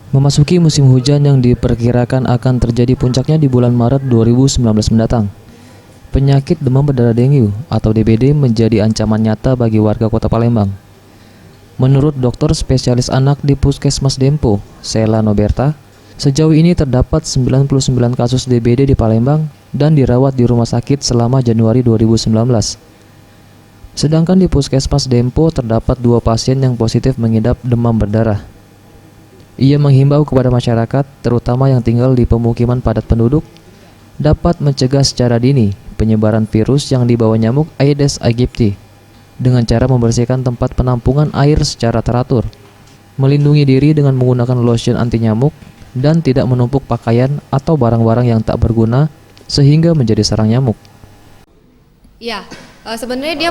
Memasuki musim hujan yang diperkirakan akan terjadi puncaknya di bulan Maret 2019 mendatang. Penyakit demam berdarah dengue atau DBD menjadi ancaman nyata bagi warga Kota Palembang. Menurut dokter spesialis anak di Puskesmas Dempo, Sela Noberta, sejauh ini terdapat 99 kasus DBD di Palembang dan dirawat di rumah sakit selama Januari 2019. Sedangkan di Puskesmas Dempo terdapat 2 pasien yang positif mengidap demam berdarah. Ia menghimbau kepada masyarakat, terutama yang tinggal di pemukiman padat penduduk, dapat mencegah secara dini penyebaran virus yang dibawa nyamuk Aedes aegypti dengan cara membersihkan tempat penampungan air secara teratur, melindungi diri dengan menggunakan lotion anti nyamuk, dan tidak menumpuk pakaian atau barang-barang yang tak berguna sehingga menjadi sarang nyamuk. Ya, sebenarnya dia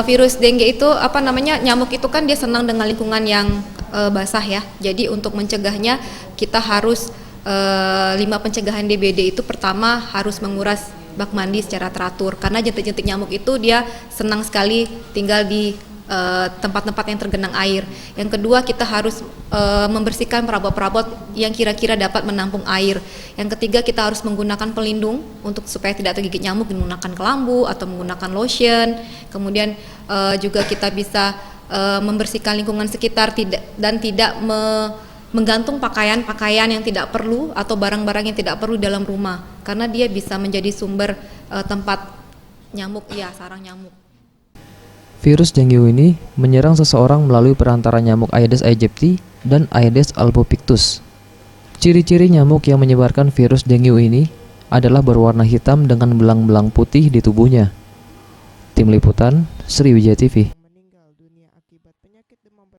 virus dengue itu nyamuk itu kan dia senang dengan lingkungan yang basah ya. Jadi untuk mencegahnya kita harus 5 pencegahan DBD itu pertama harus menguras bak mandi secara teratur karena jentik-jentik nyamuk itu dia senang sekali tinggal di tempat-tempat yang tergenang air. Yang kedua kita harus membersihkan perabot-perabot yang kira-kira dapat menampung air. Yang ketiga kita harus menggunakan pelindung untuk supaya tidak tergigit nyamuk, menggunakan kelambu atau menggunakan lotion. Kemudian juga kita bisa membersihkan lingkungan sekitar dan tidak menggantung pakaian-pakaian yang tidak perlu atau barang-barang yang tidak perlu dalam rumah karena dia bisa menjadi sumber tempat nyamuk, sarang nyamuk. Virus dengue ini menyerang seseorang melalui perantara nyamuk Aedes aegypti dan Aedes albopictus. Ciri-ciri nyamuk yang menyebarkan virus dengue ini adalah berwarna hitam dengan belang-belang putih di tubuhnya. Tim Liputan, Sriwijaya TV.